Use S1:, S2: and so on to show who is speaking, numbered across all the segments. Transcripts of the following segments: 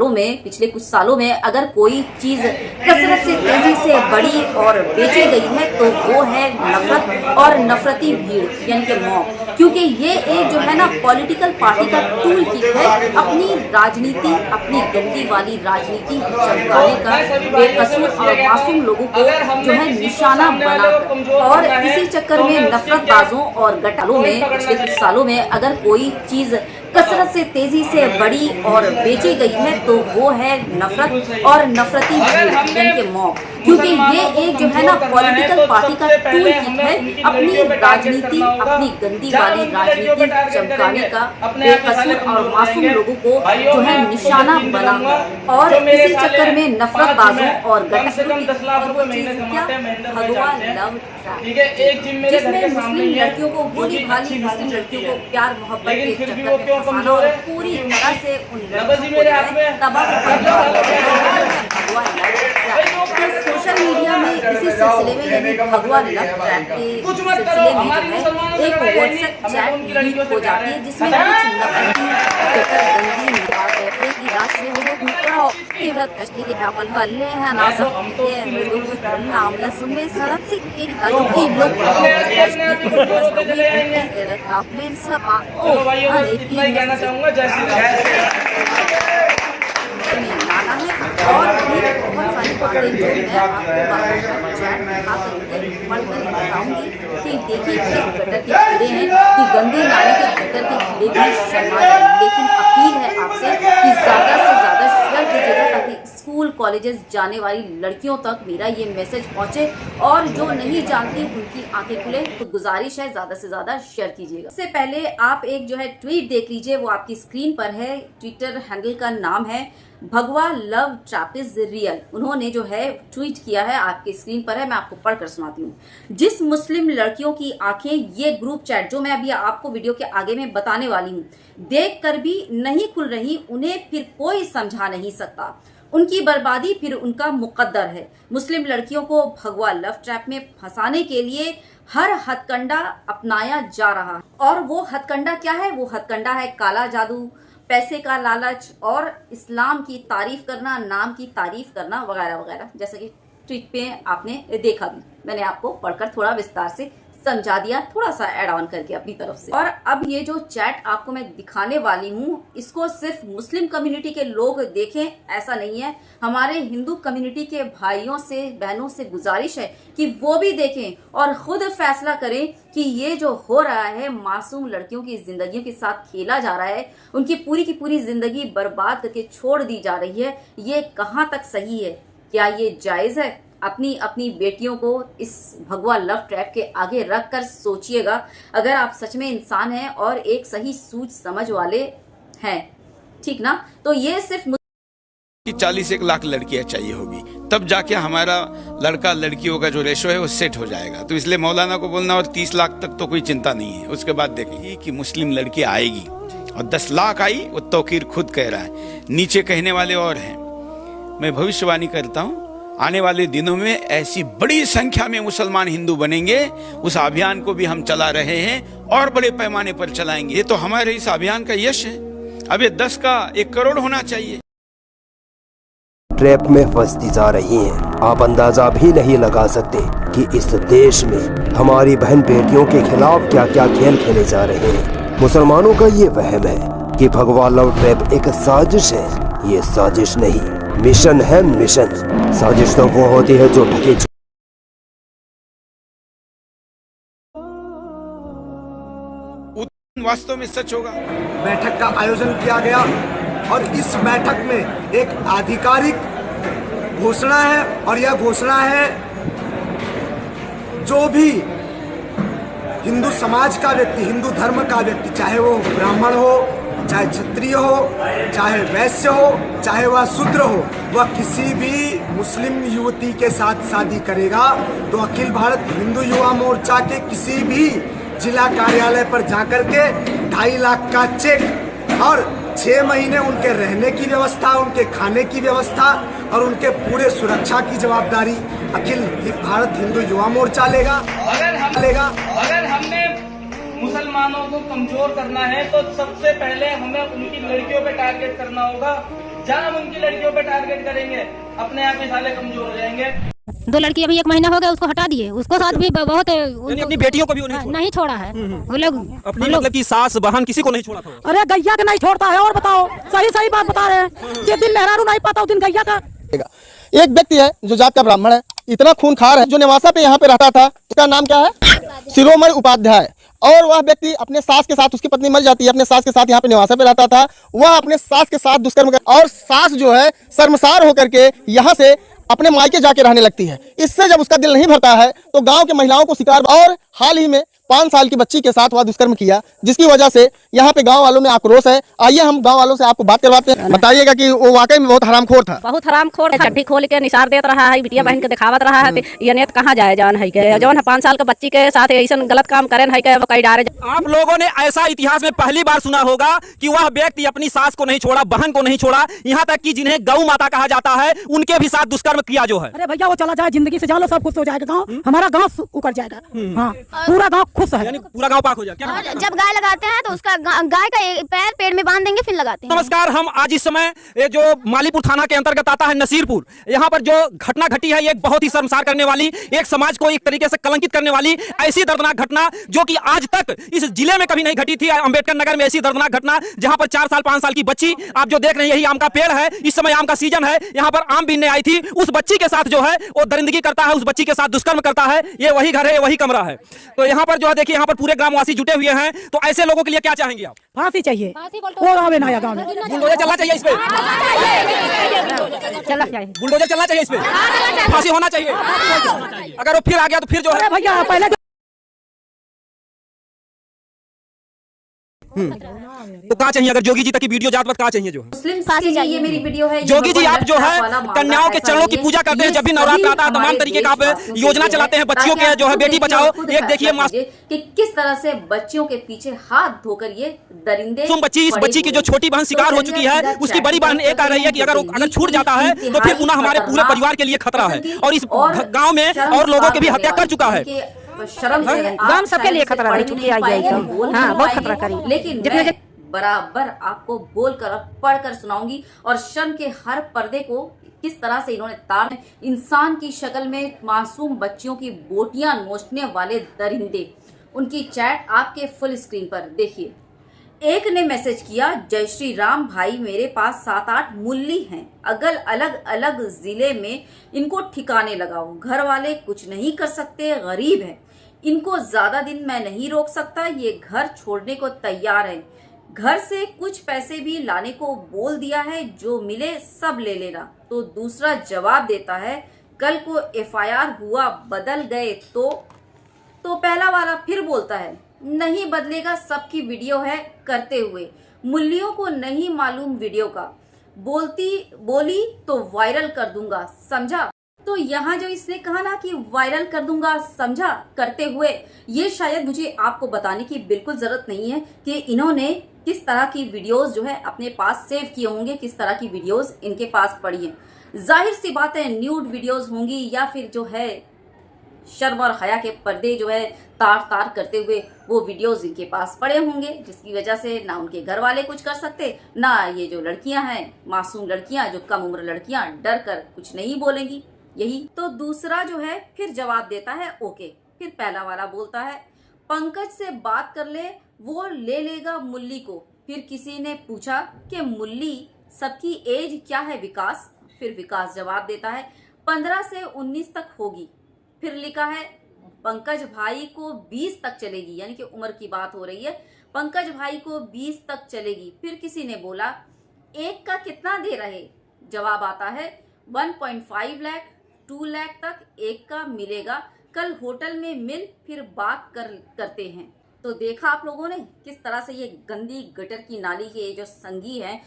S1: सालों में, पिछले कुछ सालों में अगर कोई चीज कसरत से, तेजी से बढ़ी और बेची गई है तो वो है नफरत और नफरती भीड़ यानी कि मॉब। क्योंकि ये एक जो है ना पॉलिटिकल पार्टी का टूल किट है अपनी राजनीति, अपनी गंदी वाली राजनीति चमकाने का, बेकसूर और मासूम लोगों को जो है निशाना बनाकर। और इसी चक्कर में नफरतबाजों और गटालों में पिछले कुछ सालों में अगर कोई चीज कसरत से, तेजी से बढ़ी और बेची गई है तो वो है नफरत और नफरती भीड़ यानी कि मॉब। क्योंकि ये एक जो है ना पॉलिटिकल पार्टी का टूल किट है अपनी राजनीति, अपनी गंदी वाली राजनीति चमकाने का, बेकसूर और मासूम लोगों को जो है निशाना बनाकर। और इसी चक्कर में नफरतबाजों और गटालों की भगवा लव ट्रैप, जिसमें मुस्लिम लड़कियों को, भोली भाली मुस्लिम लड़कियों को प्यार मोहब्बत के चक्कर में फंसाना और पूरी तरह से उन लड़कियों को तबाह करना भगवा लव ट्रैप। सोशल मीडिया में इसी सिलसिले में यानी भगवा लव ट्रैप के सिलसिले में जो है एक व्हाट्सएप चैट लीक हो जाती है जिसमें कुछ नफरती गटर गंदी की राशि और भी बहुत सारी बातें जो मैं आपको चैट पढ़कर बताऊंगी कि देखिए किस गटर के कीड़े हैं कि गंदे नाले के गटर के कीड़े भी शर्मा जाए। लेकिन अपील है आपसे कि ज़्यादा से ज़्यादा शेयर कीजिएगा ताकि स्कूल कॉलेजेस जाने वाली लड़कियों तक मेरा ये मैसेज पहुंचे और जो नहीं जानती उनकी आंखें खुले। तो गुजारिश है ज़्यादा से ज़्यादा शेयर कीजिएगा। इससे पहले आप एक जो है ट्वीट देख लीजिए, वो आपकी स्क्रीन पर है। ट्विटर हैंडल का नाम है भगवा लव ट्रैप इज रियल। उन्होंने जो है ट्वीट किया है, आपकी स्क्रीन पर है, मैं आपको पढ़कर सुनाती हूँ। जिस मुस्लिम लड़कियों की आंखें ये ग्रुप चैट जो मैं अभी आपको वीडियो के आगे में बताने वाली हूँ देख कर भी नहीं खुल रही, उन्हें फिर कोई समझा नहीं सकता। उनकी बर्बादी फिर उनका मुकद्दर है। मुस्लिम लड़कियों को भगवा लव ट्रैप में फंसाने के लिए हर हथकंडा अपनाया जा रहा है। और वो हथकंडा क्या है? वो हथकंडा है काला जादू, पैसे का लालच और इस्लाम की तारीफ करना, नाम की तारीफ करना वगैरह वगैरह। जैसे कि ट्वीट पे आपने देखा भी, मैंने आपको पढ़कर थोड़ा विस्तार से समझा दिया, थोड़ा सा ऐड ऑन करके अपनी तरफ से। और अब ये जो चैट आपको मैं दिखाने वाली हूँ इसको सिर्फ मुस्लिम कम्युनिटी के लोग देखें ऐसा नहीं है। हमारे हिंदू कम्युनिटी के भाइयों से, बहनों से गुजारिश है कि वो भी देखें और खुद फैसला करें कि ये जो हो रहा है, मासूम लड़कियों की जिंदगियों के साथ खेला जा रहा है, उनकी पूरी की पूरी जिंदगी बर्बाद करके छोड़ दी जा रही है, ये कहाँ तक सही है? क्या ये जायज है? अपनी अपनी बेटियों को इस भगवा लव ट्रैप के आगे रख कर सोचिएगा। अगर आप सच में इंसान हैं और एक सही सूझ समझ वाले हैं, ठीक ना, तो ये सिर्फ
S2: 41 लाख लड़कियां चाहिए होगी तब जाके हमारा लड़का लड़कियों का जो रेशो है वो सेट हो जाएगा। तो इसलिए मौलाना को बोलना और 30 लाख तक तो कोई चिंता नहीं है। उसके बाद देखेंगे कि मुस्लिम लड़की आएगी और 10 लाख आई, वो तौकीर खुद कह रहा है, नीचे कहने वाले और हैं। मैं भविष्यवाणी करता हूँ आने वाले दिनों में ऐसी बड़ी संख्या में मुसलमान हिंदू बनेंगे। उस अभियान को भी हम चला रहे हैं और बड़े पैमाने पर चलाएंगे। ये तो हमारे इस अभियान का यश है। अब ये 10 का 1 करोड़ होना चाहिए।
S3: ट्रैप में फंसती जा रही हैं। आप अंदाजा भी नहीं लगा सकते कि इस देश में हमारी बहन बेटियों के खिलाफ क्या क्या खेल खेले जा रहे हैं। मुसलमानों का ये वहम है कि भगवा लव ट्रैप एक साजिश है। ये साजिश नहीं, मिशन है मिशन। साजिश तो वो होती है जो ठगे
S2: वास्तव में सच होगा।
S4: बैठक का आयोजन किया गया और इस बैठक में एक आधिकारिक घोषणा है और यह घोषणा है जो भी हिंदू समाज का व्यक्ति, हिंदू धर्म का व्यक्ति, चाहे वो ब्राह्मण हो, चाहे क्षत्रिय हो, चाहे वैश्य हो, चाहे वह शूद्र हो, वह किसी भी मुस्लिम युवती के साथ शादी करेगा तो अखिल भारत हिंदू युवा मोर्चा के किसी भी जिला कार्यालय पर जाकर के 2.5 लाख का चेक और 6 महीने उनके रहने की व्यवस्था, उनके खाने की व्यवस्था और उनके पूरे सुरक्षा की जवाबदारी अखिल भारत हिंदू युवा मोर्चा लेगा।
S5: अगर हमने मुसलमानों को कमजोर करना है तो सबसे पहले हमें उनकी लड़कियों पे टारगेट करना होगा। जहाँ हम उनकी लड़कियों पे टारगेट करेंगे अपने आप ही साले कमजोर हो जाएंगे।
S6: 2 लड़की अभी 1 महीना हो गया उसको हटा दिए, उसको साथ भी बहुत
S7: यानी अपनी बेटियों को भी
S6: नहीं छोड़ा है वो लोग
S7: अपनी मतलब कि सास बहन किसी को नहीं छोड़ा था।
S8: अरे गैया का नहीं छोड़ता है। और बताओ, सही सही बात बता रहे हैं। जिस दिन मेहरारू नहीं पाता उस दिन गैया का।
S9: एक व्यक्ति है जो जात का ब्राह्मण है, इतना खूंखार है, जो नेवासा पे यहाँ पे रहता था, उसका नाम क्या है? शिरोमणि उपाध्याय। और वह व्यक्ति अपने सास के साथ, उसकी पत्नी मर जाती है, अपने सास के साथ यहाँ पे नेवासा पे रहता था, वह अपने सास के साथ दुष्कर्म कर, और सास जो है शर्मसार होकर के यहाँ से अपने मायके जाके रहने लगती है। इससे जब उसका दिल नहीं भरता है तो गांव के महिलाओं को शिकार, और हाल ही में 5 साल की बच्ची के साथ वह दुष्कर्म किया, जिसकी वजह से यहाँ पे गांव वालों में आक्रोश है। आइए हम गांव वालों से आपको बात करवाते हैं, बताइएगा कि वो वाकई में बहुत हरामखोर था।
S6: बहुत हरामखोर है। चड्डी खोल के निसार देत रहा है, बिटिया बहन के दिखावत रहा है। ये नेत कहाँ जाए जान है के जौन 5 साल के बच्ची के साथ ऐसा गलत काम करे है के कई डारे।
S7: आप लोगों ने ऐसा इतिहास में पहली बार सुना होगा कि वह व्यक्ति अपनी सास को नहीं छोड़ा, बहन को नहीं छोड़ा, यहाँ तक कि जिन्हें गौ माता कहा जाता है उनके भी साथ दुष्कर्म किया जो है।
S8: अरे भैया वो चला जाए, जिंदगी से जानो, सब कुछ हो जाएगा। गाँव हमारा गाँव उकर जाएगा। हाँ, पूरा गाँव खुश है,
S7: पूरा गाँव पाक हो जाए। क्या
S10: जब गाय लगाते हैं तो उसका गाय का पैर पेड़ में बांध देंगे फिर लगाते हैं।
S7: नमस्कार, हम आज इस समय ये जो मालीपुर थाना के अंतर्गत आता है नसीरपुर, यहाँ पर जो घटना घटी है ये बहुत ही शर्मसार करने वाली, एक समाज को एक तरीके से कलंकित करने वाली ऐसी दर्दनाक घटना जो कि आज तक इस जिले में कभी नहीं घटी थी। अंबेडकर नगर में ऐसी दर्दनाक घटना जहाँ पर 4 साल 5 साल की बच्ची, आप जो देख रहे हैं यही आम का पेड़ है, इस समय आम का सीजन है, यहाँ पर आम बीनने आई थी, उस बच्ची के साथ जो है वो दरिंदगी करता है, उस बच्ची के साथ दुष्कर्म करता है। ये वही घर है, ये वही कमरा है। तो यहाँ पर जो है देखिए, यहाँ पर पूरे ग्रामवासी जुटे हुए हैं। तो ऐसे लोगों के लिए क्या चाहेंगे आप?
S8: फांसी चाहिए और आवे ना गाँव में।
S7: बुलडोजर चलना चाहिए इस पे, बुलडोजर चलना चाहिए इस पे, फांसी होना चाहिए। अगर वो फिर आ गया तो फिर जो है
S8: भैया पहले
S7: तो कहाँ चाहिए? अगर जोगी जी तक की वीडियो जात वक्त कहाँ चाहिए? जो
S1: मुस्लिम फांसी चाहिए, मेरी वीडियो है।
S7: जोगी जी आप जो है कन्याओं के चरणों की पूजा करते हैं, जब भी नवरात्र आता है तमाम तरीके का आप योजना चलाते हैं बच्चियों के जो है बेटी बचाओ। एक देखिए
S1: कि किस तरह से बच्चियों के पीछे हाथ धोकर ये दरिंदे
S7: बच्ची, इस बच्ची की जो छोटी बहन शिकार हो चुकी है, उसकी बड़ी बहन एक आ रही है कि अगर छूट जाता है तो फिर पुनः हमारे पूरे परिवार के लिए खतरा है, और इस गाँव में और लोगों के भी हत्या कर चुका है।
S1: शर्म से
S6: गांव सबके लिए खतरा है, चुकी आई है तो हाँ बहुत खतरा करी।
S1: लेकिन मैं बराबर आपको बोलकर और पढ़कर सुनाऊंगी, और शर्म के हर पर्दे को किस तरह से इन्होंने तार, इंसान की शक्ल में मासूम बच्चियों की बोटियां नोचने वाले दरिंदे, उनकी चैट आपके फुल स्क्रीन पर देखिए। एक ने मैसेज किया, जय श्री राम भाई, मेरे पास 7-8 मुल्ली हैं, अलग अलग जिले में, इनको ठिकाने लगाओ, घर वाले कुछ नहीं कर सकते, गरीब है, इनको ज्यादा दिन मैं नहीं रोक सकता, ये घर छोड़ने को तैयार है, घर से कुछ पैसे भी लाने को बोल दिया है, जो मिले सब ले लेना। तो दूसरा जवाब देता है, कल को FIR हुआ, बदल गए तो पहला वाला फिर बोलता है, नहीं बदलेगा, सबकी वीडियो है करते हुए, मुल्लियों को नहीं मालूम वीडियो का, बोली तो वायरल कर दूंगा, समझा। तो यहाँ जो इसने कहा ना कि वायरल कर दूंगा, समझा, करते हुए, ये शायद मुझे आपको बताने की बिल्कुल जरूरत नहीं है कि इन्होंने किस तरह की वीडियोस जो है अपने पास सेव किए होंगे, किस तरह की वीडियोस इनके पास पड़ी हैं। जाहिर सी बात है न्यूड वीडियोस होंगी, या फिर जो है शर्म और हया के पर्दे जो है तार करते हुए वो वीडियोस इनके पास पड़े होंगे, जिसकी वजह से ना उनके घर वाले कुछ कर सकते, ना ये जो लड़कियां हैं, मासूम लड़कियां, जो कम उम्र लड़कियां, डर कर कुछ नहीं बोलेंगी। यही तो दूसरा जो है फिर जवाब देता है, ओके। फिर पहला वाला बोलता है, पंकज से बात कर ले, वो ले लेगा मुल्ली को। फिर किसी ने पूछा कि मुल्ली सबकी एज क्या है विकास? फिर विकास जवाब देता है, 15 से 19 तक होगी। फिर लिखा है, पंकज भाई को 20 तक चलेगी, यानी कि उम्र की बात हो रही है, पंकज भाई को 20 तक चलेगी। फिर किसी ने बोला, एक का कितना दे रहे? जवाब आता है 1.5 लाख 2 लाख तक एक का मिलेगा, कल होटल में मिल, फिर बात करते हैं। तो देखा आप लोगों ने किस तरह से ये गंदी गटर की नाली के जो संगी हैं,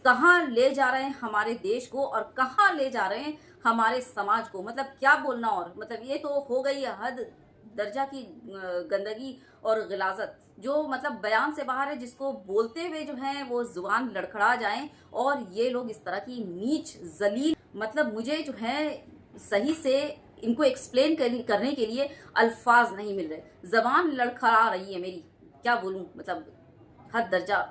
S1: कहाँ ले जा रहे हैं हमारे देश को, और कहाँ ले जा रहे हैं हमारे समाज को। मतलब क्या बोलना, और मतलब ये तो हो गई हद दर्जा की गंदगी और गिलाजत, जो मतलब बयान से बाहर है, जिसको बोलते हुए जो है वो जुबान लड़खड़ा जाए। और ये लोग इस तरह की नीच जलील, मतलब मुझे जो है सही से इनको एक्सप्लेन करने के लिए अल्फाज नहीं मिल रहे, जबान लड़खड़ा रही है मेरी, क्या बोलूं, मतलब हद दर्जा।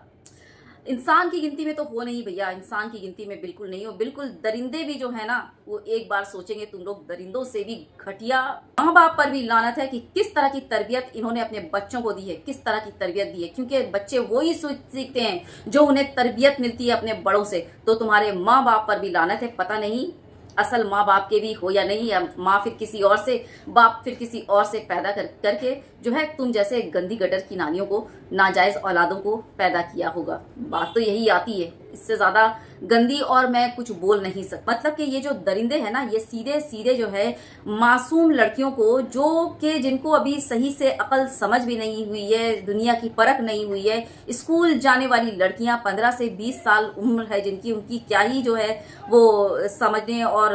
S1: इंसान की गिनती में तो हो नहीं भैया, इंसान की गिनती में बिल्कुल नहीं हो। बिल्कुल दरिंदे भी जो है ना, वो एक बार सोचेंगे तुम लोग दरिंदों से भी घटिया। माँ बाप पर भी लानत है कि किस तरह की तरबियत इन्होंने अपने बच्चों को दी है, किस तरह की तरबियत दी है, क्योंकि बच्चे वही सीखते हैं जो उन्हें तरबियत मिलती है अपने बड़ों से। तो तुम्हारे माँ बाप पर भी लानत है। पता नहीं असल माँ बाप के भी हो या नहीं, या माँ फिर किसी और से, बाप फिर किसी और से पैदा करके जो है तुम जैसे गंदी गटर की नानियों को, नाजायज औलादों को पैदा किया होगा। बात तो यही आती है, इससे ज्यादा गंदी और मैं कुछ बोल नहीं सकता। मतलब कि ये जो दरिंदे हैं ना, ये सीधे सीधे जो है मासूम लड़कियों को, जो कि जिनको अभी सही से अकल समझ भी नहीं हुई है, दुनिया की परख नहीं हुई है, स्कूल जाने वाली लड़कियां 15 से 20 साल उम्र है जिनकी, उनकी क्या ही जो है वो समझने और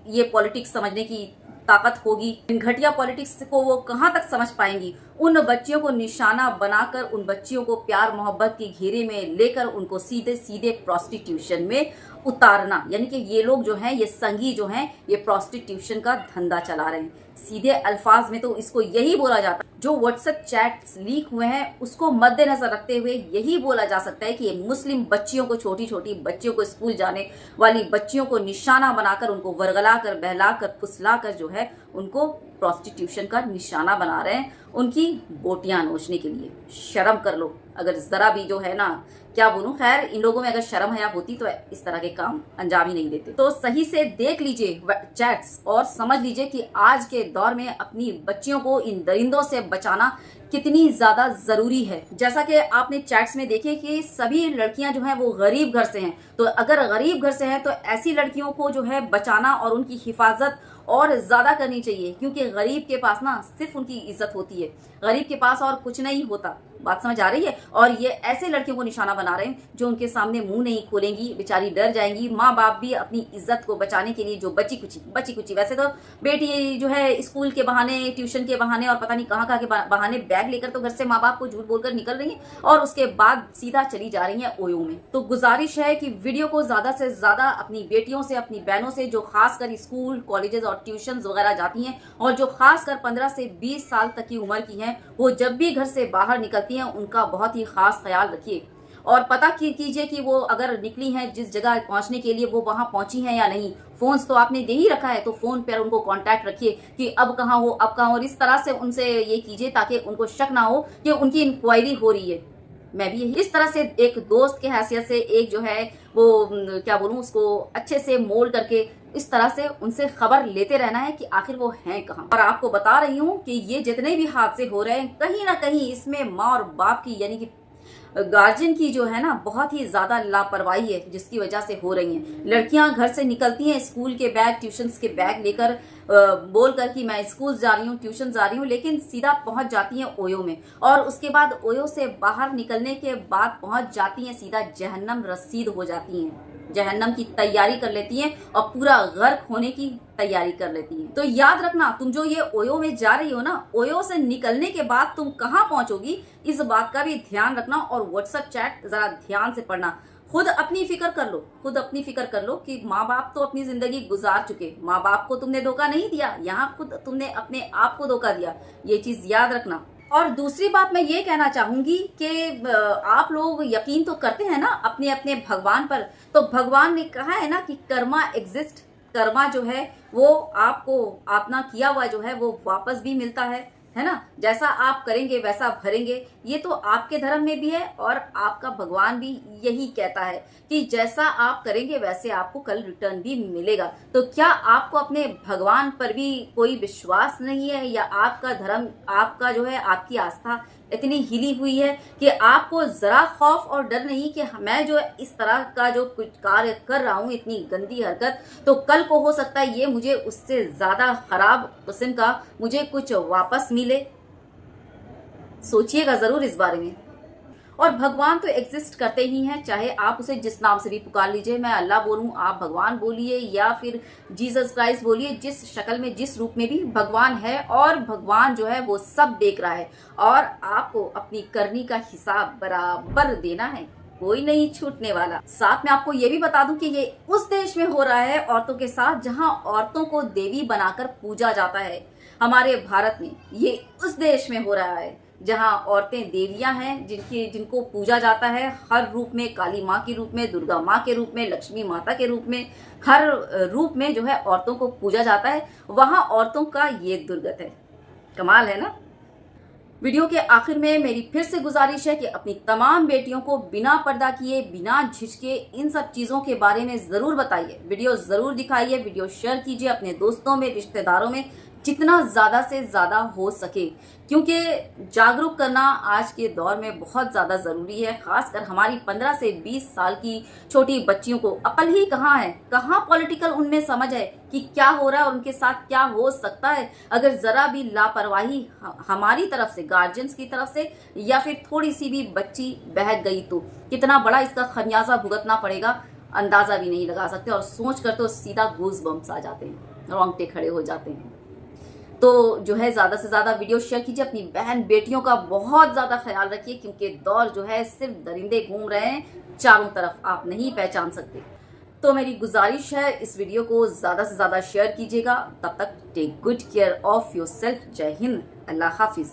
S1: ये पॉलिटिक्स समझने की ताकत होगी। इन घटिया पॉलिटिक्स को वो कहां तक समझ पाएंगी। उन बच्चियों को निशाना बनाकर, उन बच्चियों को प्यार मोहब्बत के घेरे में लेकर उनको सीधे सीधे प्रोस्टिट्यूशन में उतारना, यानी कि ये लोग जो हैं, ये संगी जो हैं, ये प्रोस्टिट्यूशन का धंधा चला रहे हैं। सीधे अल्फाज में तो इसको यही बोला जाता है, जो व्हाट्सएप चैट्स लीक हुए हैं उसको मद्देनजर रखते हुए यही बोला जा सकता है कि ये मुस्लिम बच्चियों को, छोटी छोटी बच्चियों को, स्कूल जाने वाली बच्चियों को निशाना बनाकर, उनको वर्गलाकर, बहलाकर, फुसलाकर जो है उनको प्रोस्टिट्यूशन का निशाना बना रहे हैं, उनकी बोटियां नोचने के लिए। शर्म कर लो, अगर जरा भी जो है ना, क्या बोलूं, खैर इन लोगों में अगर शर्म हया होती तो इस तरह के काम अंजाम ही नहीं देते। तो सही से देख लीजिए चैट्स और समझ लीजिए कि आज के दौर में अपनी बच्चियों को इन दरिंदों से बचाना कितनी ज्यादा जरूरी है। जैसा कि आपने चैट्स में देखे कि सभी लड़कियां जो हैं वो गरीब घर से हैं, तो अगर गरीब घर से हैं तो ऐसी लड़कियों को जो है बचाना और उनकी हिफाजत और ज्यादा करनी चाहिए, क्योंकि गरीब के पास ना सिर्फ उनकी इज्जत होती है, गरीब के पास और कुछ नहीं होता। बात समझ आ रही है। और ये ऐसे लड़कियों को निशाना बना रहे हैं जो उनके सामने मुंह नहीं खोलेंगी, बेचारी डर जाएंगी। माँ बाप भी अपनी इज्जत को बचाने के लिए जो बची कुची वैसे तो बेटी जो है स्कूल के बहाने, ट्यूशन के बहाने और पता नहीं कहाँ के बहाने बैग लेकर तो घर से माँ बाप को झूठ बोलकर निकल रही है और उसके बाद सीधा चली जा रही है ओयो में। तो गुजारिश है कि वीडियो को ज्यादा से ज्यादा अपनी बेटियों से, अपनी बहनों से, जो खासकर स्कूल, कॉलेजेस और ट्यूशन वगैरह जाती हैं और जो खासकर 15 से 20 साल तक की उम्र की हैं, वो जब भी घर से बाहर निकलती हैं उनका बहुत ही खास ख्याल रखिए और पता कीजिए कि वो अगर निकली हैं जिस जगह पहुंचने के लिए वो वहां पहुंची हैं या नहीं। फोन तो आपने दे ही रखा है तो फोन पर उनको कांटेक्ट रखिए कि अब कहाँ हो, अब कहाँ हो, और इस तरह से उनसे ये कीजिए ताकि उनको शक ना हो कि उनकी इंक्वायरी हो रही है। मैं भी इस तरह से एक दोस्त के हैसियत से, एक जो है वो क्या बोलूं, उसको अच्छे से मोल्ड करके इस तरह से उनसे खबर लेते रहना है कि आखिर वो हैं कहाँ। और आपको बता रही हूँ कि ये जितने भी हादसे हो रहे हैं कहीं ना कहीं इसमें माँ और बाप की, यानी कि गार्जियन की जो है ना बहुत ही ज्यादा लापरवाही है, जिसकी वजह से हो रही हैं। लड़कियां घर से निकलती हैं स्कूल के बैग, ट्यूशन्स के बैग लेकर, बोल कर कि मैं स्कूल जा रही हूँ, ट्यूशन जा रही हूँ, लेकिन सीधा पहुंच जाती हैं ओयो में और उसके बाद ओयो से बाहर निकलने के बाद पहुंच जाती हैं सीधा जहन्नम रसीद हो जाती हैं, जहन्नम की तैयारी कर लेती हैं और पूरा गर्क होने की तैयारी कर लेती हैं। तो याद रखना, तुम जो ये ओयो में जा रही हो ना, ओयो से निकलने के बाद तुम कहाँ पहुंचोगी इस बात का भी ध्यान रखना और व्हाट्सएप चैट जरा ध्यान से पढ़ना। खुद अपनी फिक्र कर लो, खुद अपनी फिक्र कर लो कि माँ बाप तो अपनी जिंदगी गुजार चुके, माँ बाप को तुमने धोखा नहीं दिया, यहाँ खुद तुमने अपने आप को धोखा दिया, ये चीज याद रखना। और दूसरी बात मैं ये कहना चाहूंगी कि आप लोग यकीन तो करते हैं ना अपने अपने भगवान पर, तो भगवान ने कहा है ना कि कर्मा एग्जिस्ट, कर्मा जो है वो आपको अपना किया हुआ जो है वो वापस भी मिलता है ना। जैसा आप करेंगे वैसा भरेंगे, ये तो आपके धर्म में भी है और आपका भगवान भी यही कहता है कि जैसा आप करेंगे वैसे आपको कल रिटर्न भी मिलेगा। तो क्या आपको अपने भगवान पर भी कोई विश्वास नहीं है, या आपका धर्म, आपका जो है आपकी आस्था इतनी हिली हुई है कि आपको जरा खौफ और डर नहीं कि मैं जो इस तरह का जो कुछ कार्य कर रहा हूँ, इतनी गंदी हरकत, तो कल को हो सकता है ये मुझे उससे ज्यादा खराब किस्म का मुझे कुछ वापस मिले। सोचिएगा जरूर इस बारे में। और भगवान तो एग्जिस्ट करते ही हैं, चाहे आप उसे जिस नाम से भी पुकार लीजिए, मैं अल्लाह बोलूं, आप भगवान बोलिए या फिर जीसस क्राइस्ट बोलिए, जिस शक्ल में जिस रूप में भी भगवान है और भगवान जो है वो सब देख रहा है और आपको अपनी करनी का हिसाब बराबर देना है, कोई नहीं छूटने वाला। साथ में आपको ये भी बता दूं कि ये उस देश में हो रहा है औरतों के साथ जहां औरतों को देवी बनाकर पूजा जाता है। हमारे भारत में ये उस देश में हो रहा है जहां औरतें देवियां हैं, जिनको पूजा जाता है हर रूप में, काली माँ के रूप में, दुर्गा माँ के रूप में, लक्ष्मी माता के रूप में, हर रूप में जो है औरतों को पूजा जाता है, वहां औरतों का ये दुर्गत है। कमाल है ना। वीडियो के आखिर में मेरी फिर से गुजारिश है कि अपनी तमाम बेटियों को बिना पर्दा किए, बिना झिझके इन सब चीजों के बारे में जरूर बताइए, वीडियो जरूर दिखाइए, वीडियो शेयर कीजिए अपने दोस्तों में, रिश्तेदारों में, जितना ज्यादा से ज्यादा हो सके, क्योंकि जागरूक करना आज के दौर में बहुत ज्यादा जरूरी है। खासकर हमारी 15 से 20 साल की छोटी बच्चियों को अकल ही कहाँ है, कहाँ पॉलिटिकल उनमें समझ है कि क्या हो रहा है और उनके साथ क्या हो सकता है अगर जरा भी लापरवाही हमारी तरफ से, गार्जियंस की तरफ से, या फिर थोड़ी सी भी बच्ची बहक गई तो कितना बड़ा इसका खमियाजा भुगतना पड़ेगा, अंदाजा भी नहीं लगा सकते। और सोच कर तो सीधा गूज बम्स आ जाते हैं, रोंगटे खड़े हो जाते हैं। तो जो है ज्यादा से ज्यादा वीडियो शेयर कीजिए, अपनी बहन बेटियों का बहुत ज्यादा ख्याल रखिए, क्योंकि दौर जो है सिर्फ दरिंदे घूम रहे हैं चारों तरफ, आप नहीं पहचान सकते। तो मेरी गुजारिश है इस वीडियो को ज्यादा से ज्यादा शेयर कीजिएगा। तब तक take good care of yourself. जय हिंद, अल्लाह हाफिज।